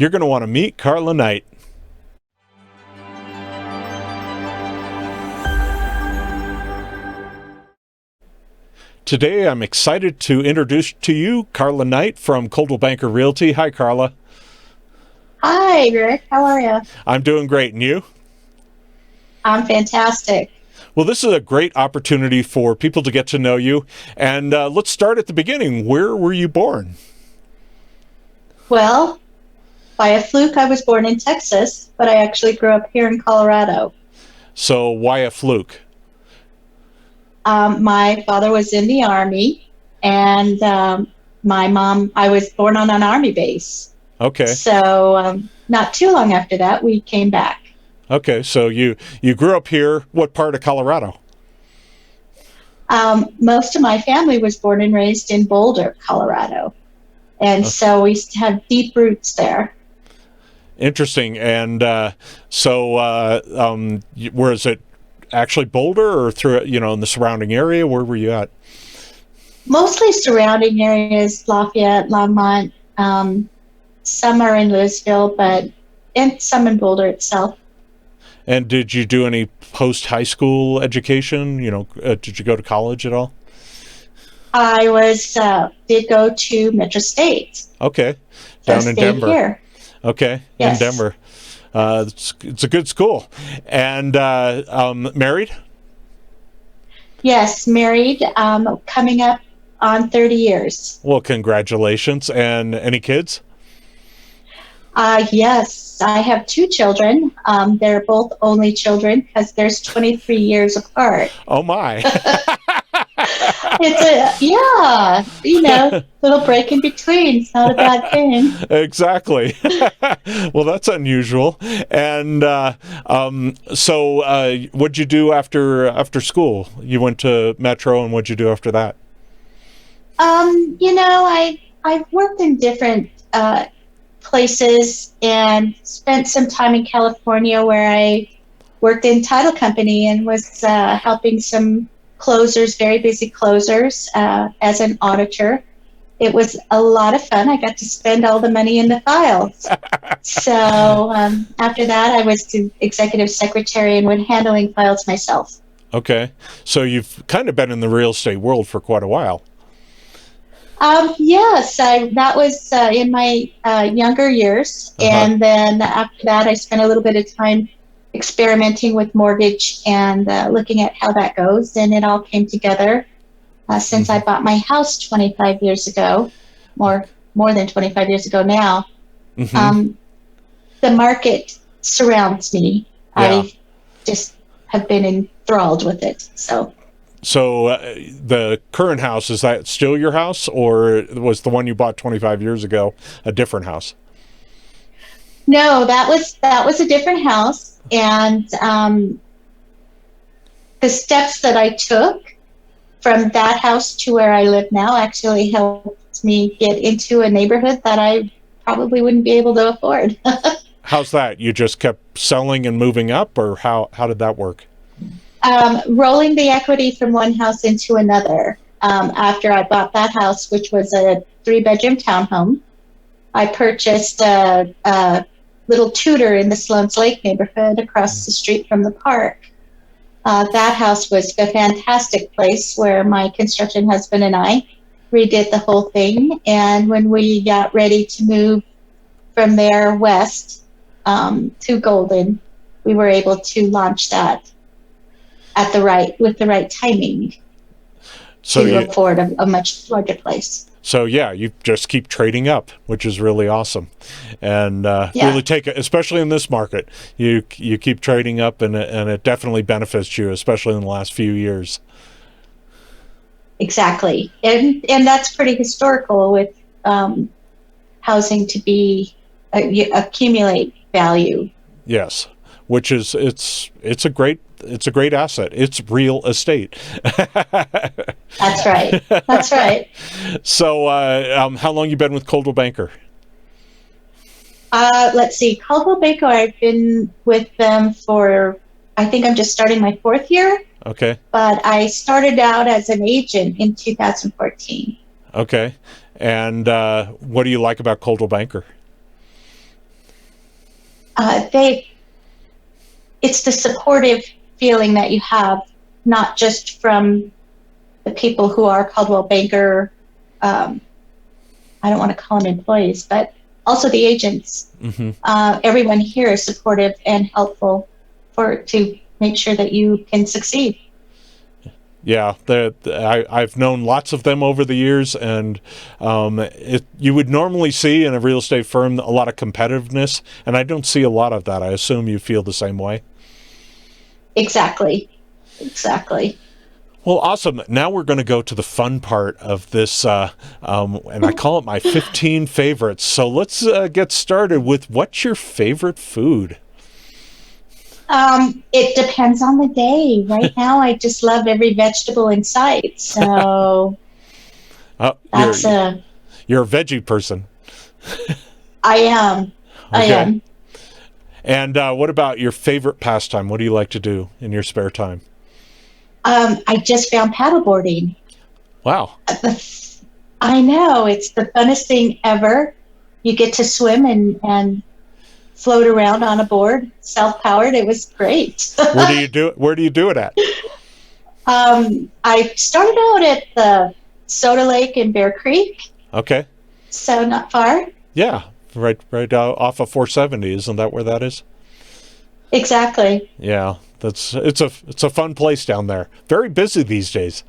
You're going to want to meet Carla Knight. Today, I'm excited to introduce to you Carla Knight from Coldwell Banker Realty. Hi, Carla. Hi, Rick. How are you? I'm doing great. And you? I'm fantastic. Well, this is a great opportunity for people to get to know you. And let's start at the beginning. Where were you born? Well, by a fluke, I was born in Texas, but I actually grew up here in Colorado. So why a fluke? My father was in the Army, and my mom, I was born on an Army base. Okay. So not too long after that, we came back. Okay, so you grew up here. What part of Colorado? Most of my family was born and raised in Boulder, Colorado. And so we have deep roots there. Interesting. And where is it actually Boulder or through, in the surrounding area? Where were you at? Mostly surrounding areas, Lafayette, Longmont. Some are in Louisville, and some in Boulder itself. And did you do any post-high school education? Did you go to college at all? I did go to Metro State. Okay. Down in Denver. Here. Okay. Yes. In Denver. It's a good school. And married? Yes, married, coming up on 30 years. Well, congratulations. And any kids? Yes, I have 2 children. They're both only children because there's 23 years apart. Oh, my. Little break in between. It's not a bad thing. Exactly. Well, that's unusual. And so what'd you do after school? You went to Metro, and what'd you do after that? I've worked in different places and spent some time in California where I worked in title company and was helping some closers, very busy closers, as an auditor. It was a lot of fun. I got to spend all the money in the files. So after that, I was the executive secretary and went handling files myself. Okay. So you've kind of been in the real estate world for quite a while. Yes, that was in my younger years. And then after that, I spent a little bit of time experimenting with mortgage and looking at how that goes. And it all came together since I bought my house 25 years ago, more than 25 years ago now. The market surrounds me. Yeah. I just have been enthralled with it. So the current house, is that still your house, or was the one you bought 25 years ago a different house? No, that was a different house, and the steps that I took from that house to where I live now actually helped me get into a neighborhood that I probably wouldn't be able to afford. How's that? You just kept selling and moving up, or how did that work? Rolling the equity from one house into another. After I bought that house, which was a 3-bedroom townhome, I purchased a little Tudor in the Sloan's Lake neighborhood across the street from the park. That house was a fantastic place where my construction husband and I redid the whole thing. And when we got ready to move from there west to Golden, we were able to launch that with the right timing to afford a much larger place. So yeah, you just keep trading up, which is really awesome, and really especially in this market, you keep trading up, and it definitely benefits you, especially in the last few years. Exactly, and that's pretty historical with housing to be accumulate value. Yes, which is it's a great asset. It's real estate. That's right. That's right. So, how long you been with Coldwell Banker? Let's see. Coldwell Banker, I've been with them for, I think I'm just starting my 4th year. Okay. But I started out as an agent in 2014. Okay. And what do you like about Coldwell Banker? they it's the supportive feeling that you have, not just from the people who are Coldwell Banker. I don't want to call them employees, but also the agents. Mm-hmm. Everyone here is supportive and helpful to make sure that you can succeed. Yeah, I've known lots of them over the years, and you would normally see in a real estate firm a lot of competitiveness, and I don't see a lot of that. I assume you feel the same way. Exactly. Well, awesome. Now we're going to go to the fun part of this, and I call it my 15 favorites. So let's get started with, what's your favorite food? It depends on the day. Right now, I just love every vegetable in sight. So that's you're a veggie person. I am. I am. And what about your favorite pastime? What do you like to do in your spare time? I just found paddleboarding. Wow. I know. It's the funnest thing ever. You get to swim and float around on a board, self-powered. It was great. Where do you do it at? I started out at the Soda Lake in Bear Creek. Okay. So not far. Yeah, right off of 470. Isn't that where that is? Exactly. Yeah, it's a fun place down there. Very busy these days.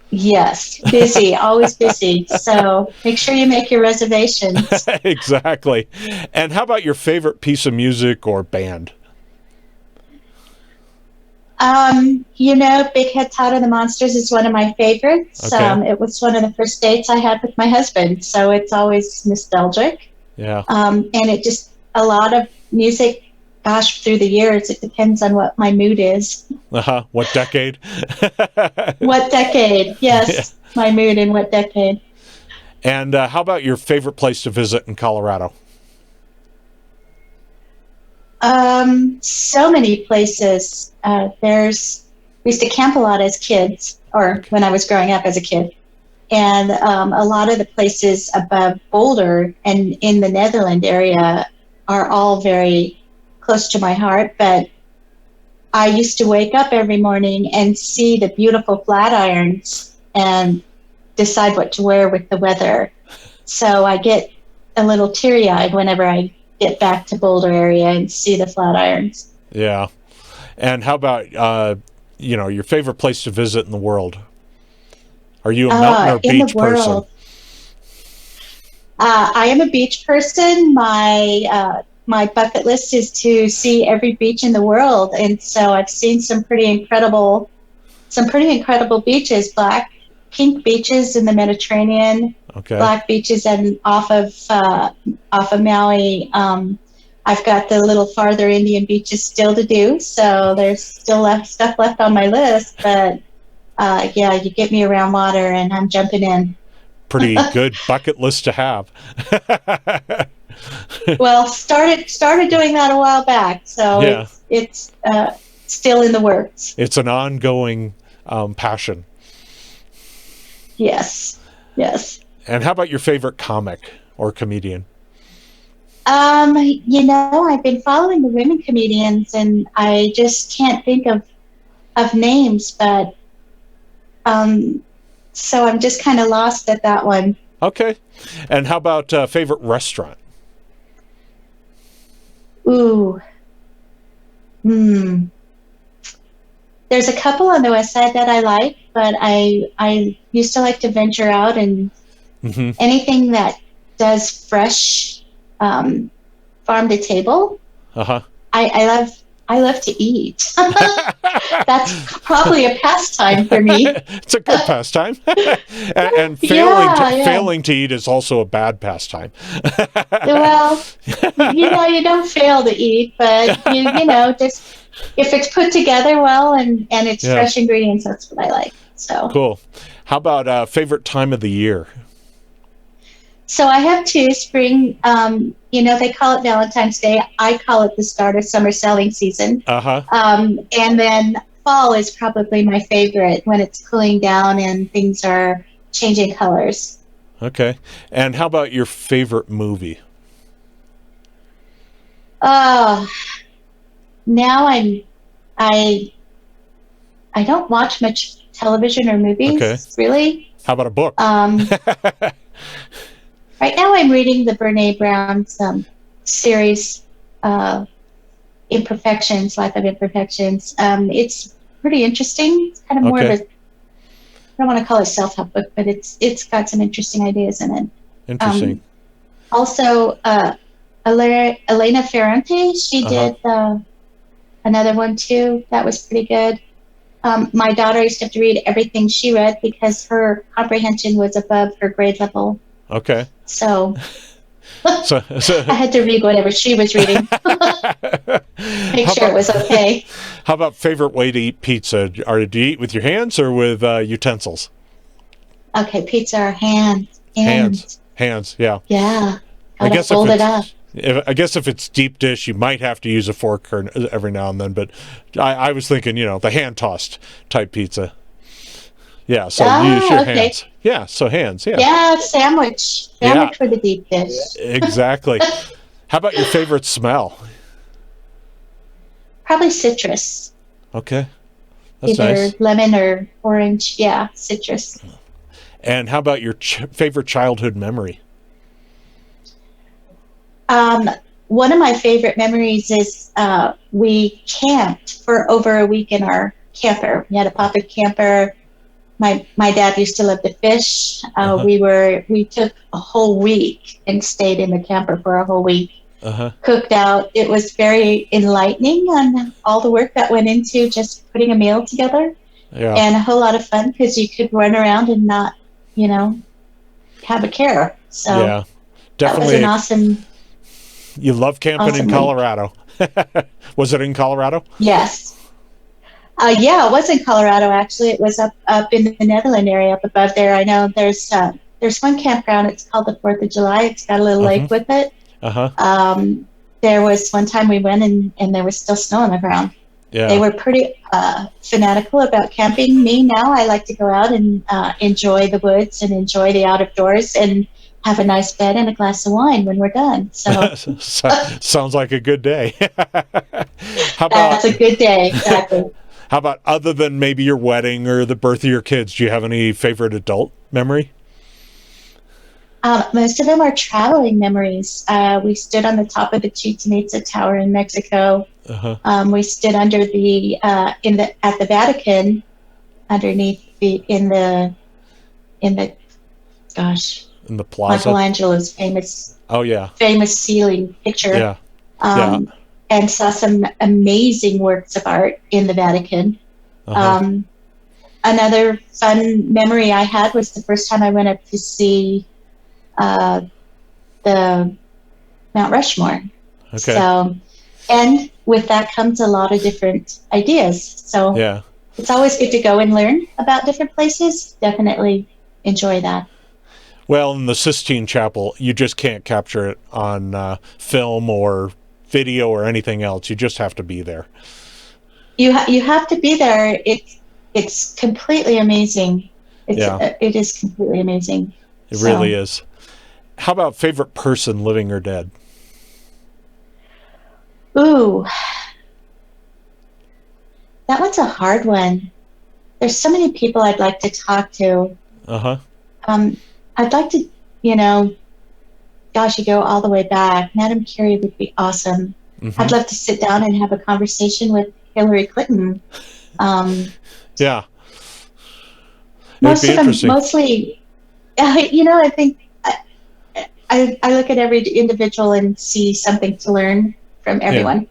Yes, busy, always busy. So make sure you make your reservations. Exactly. And how about your favorite piece of music or band? Big Head Todd and the Monsters is one of my favorites. Okay. It was one of the first dates I had with my husband, so it's always nostalgic. Yeah. And it just, a lot of music, gosh, through the years, it depends on what my mood is. What decade? What decade? Yes, yeah. My mood in what decade. And how about your favorite place to visit in Colorado? So many places. We used to camp a lot as kids, or when I was growing up as a kid. And a lot of the places above Boulder and in the Netherlands area are all very close to my heart. But I used to wake up every morning and see the beautiful Flatirons and decide what to wear with the weather. So I get a little teary-eyed whenever I get back to Boulder area and see the Flatirons. Yeah. And how about your favorite place to visit in the world? Are you a mountain or beach person? I am a beach person. My bucket list is to see every beach in the world, and so I've seen some pretty incredible beaches. Pink beaches in the Mediterranean. Okay. Black beaches and off of Maui. I've got the little farther Indian beaches still to do, so there's still stuff left on my list. But yeah, you get me around water, and I'm jumping in. Pretty good bucket list to have. Well, started doing that a while back, so yeah. It's still in the works. It's an ongoing passion. Yes. And how about your favorite comic or comedian? I've been following the women comedians, and I just can't think of names, but so I'm just kind of lost at that one. Okay. And how about favorite restaurant? Ooh. There's a couple on the west side that I like, but I used to like to venture out and anything that does fresh farm to table. I love to eat. That's probably a pastime for me. It's a good pastime. and failing to eat is also a bad pastime. Well, you don't fail to eat, but just if it's put together well and it's fresh ingredients, that's what I like. So cool. How about favorite time of the year? So I have two. Spring, they call it Valentine's Day. I call it the start of summer selling season. And then fall is probably my favorite, when it's cooling down and things are changing colors. Okay. And how about your favorite movie? Oh, now I I don't watch much television or Okay. movies, really. How about a book? Right now I'm reading the Brene Brown's series, uh, Imperfections, Life of Imperfections. It's pretty interesting. It's kind of more of Okay. a, I don't want to call it self-help book, but it's got some interesting ideas in it. Interesting. Um, Also, Elena Ferrante, she Uh-huh. did another one too. That was pretty good. My daughter used to have to read everything she read because her comprehension was above her grade level. Okay. So So, I had to read whatever she was reading, make how sure it about was okay. how about favorite way to eat pizza? Do you eat with your hands or with utensils? Okay, pizza or hands, Hands. hands. Hands. Yeah. Yeah, I gotta guess if hold it up. it's I guess if it's deep dish, you might have to use a fork every now and then. But I was thinking, the hand tossed type pizza. Yeah, so you use your Ah, okay. hands. Yeah, so hands. Yeah, Yeah, sandwich. yeah, Sandwich for the deep dish. exactly. How about your favorite smell? Probably citrus. Okay, that's Either nice. lemon or orange. Yeah, citrus. And how about your favorite childhood memory? Um, One of my favorite memories is we camped for over a week in our camper. We had a pocket camper. My dad used to love to fish. Uh huh. We took a whole week and stayed in the camper for a whole week. Uh huh. Cooked out. It was very enlightening on all the work that went into just putting a meal together, Yeah. and a whole lot of fun because you could run around and not, you know, have a care. So Yeah. that was an Definitely. You love camping in awesome week. Colorado. Was it in Colorado? Yes. Yeah, it was in Colorado actually. It was up in the Netherlands area up above there. I know there's one campground. It's called the 4th of July. It's got a little Uh huh. lake with it. Uh huh. There was one time we went and there was still snow on the ground. They Yeah. were pretty fanatical about camping. Me now, I like to go out and enjoy the woods and enjoy the out of doors and have a nice bed and a glass of wine when we're done. So Sounds like a good day. how that's about a good day. Exactly. how about other than maybe your wedding or the birth of your kids? Do you have any favorite adult memory? Most of them are traveling memories. We stood on the top of the Chichen Itza Tower in Mexico. Uh huh. We stood under the in the at the Vatican, underneath in the gosh, In the plaza. Michelangelo's Oh yeah. famous ceiling picture, Yeah. Yeah. um, and saw some amazing works of art in the Vatican. Uh huh. Um, Another fun memory I had was the first time I went up to see uh, the Mount Rushmore. Okay. So, and with that comes a lot of different ideas. So Yeah. it's always good to go and learn about different places. Definitely enjoy that. Well, in the Sistine Chapel, you just can't capture it on film or video or anything else. You just have to be there. You have to be there. It's completely amazing. Yeah, It is completely amazing. it really So, is. How about favorite person, living or dead? ooh, that one's a hard one. There's so many people I'd like to talk to. Uh huh. Um, I'd like to, you know, gosh, you go all the way back. Madam Curie would be awesome. Mm-hmm. I'd love to sit down and have a conversation with Hillary Clinton. Um, Yeah, it would Most be of them, interesting. mostly, I think I look at every individual and see something to learn from Yeah. everyone.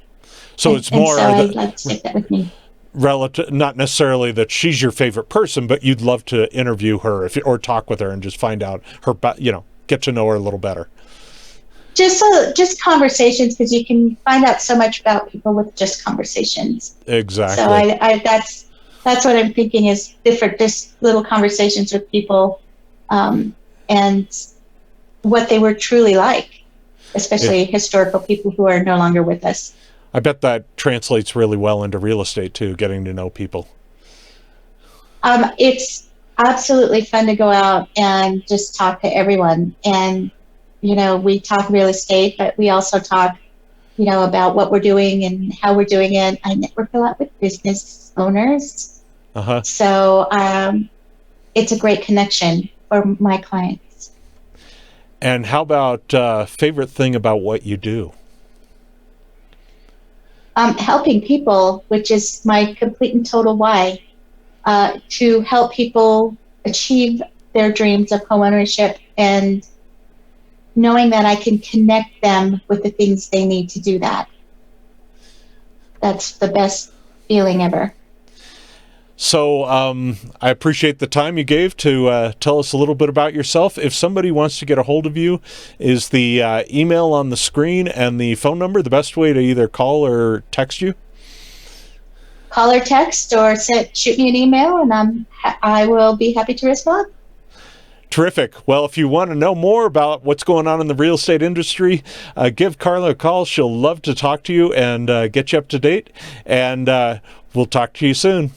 So it's And so more I'd the like to take that with me. relative, not necessarily that she's your favorite person, but you'd love to interview her or talk with her and just find out her, get to know her a little better. Just conversations, because you can find out so much about people with just conversations. So Exactly. that's what I'm thinking is different, just little conversations with people, and what they were truly like, Yeah. especially historical people who are no longer with us. I bet that translates really well into real estate too, getting to know people. It's absolutely fun to go out and just talk to everyone. And, we talk real estate, but we also talk about what we're doing and how we're doing it. I network a lot with business owners. Uh-huh. So it's a great connection for my clients. And how about favorite thing about what you do? Helping people, which is my complete and total why, to help people achieve their dreams of homeownership, and knowing that I can connect them with the things they need to do that. That's the best feeling ever. So I appreciate the time you gave to tell us a little bit about yourself. If somebody wants to get a hold of you, is the email on the screen and the phone number the best way to either call or text you? Call or text, or shoot me an email, and I will be happy to respond. Terrific. Well, if you want to know more about what's going on in the real estate industry, give Carla a call. She'll love to talk to you and get you up to date. And we'll talk to you soon.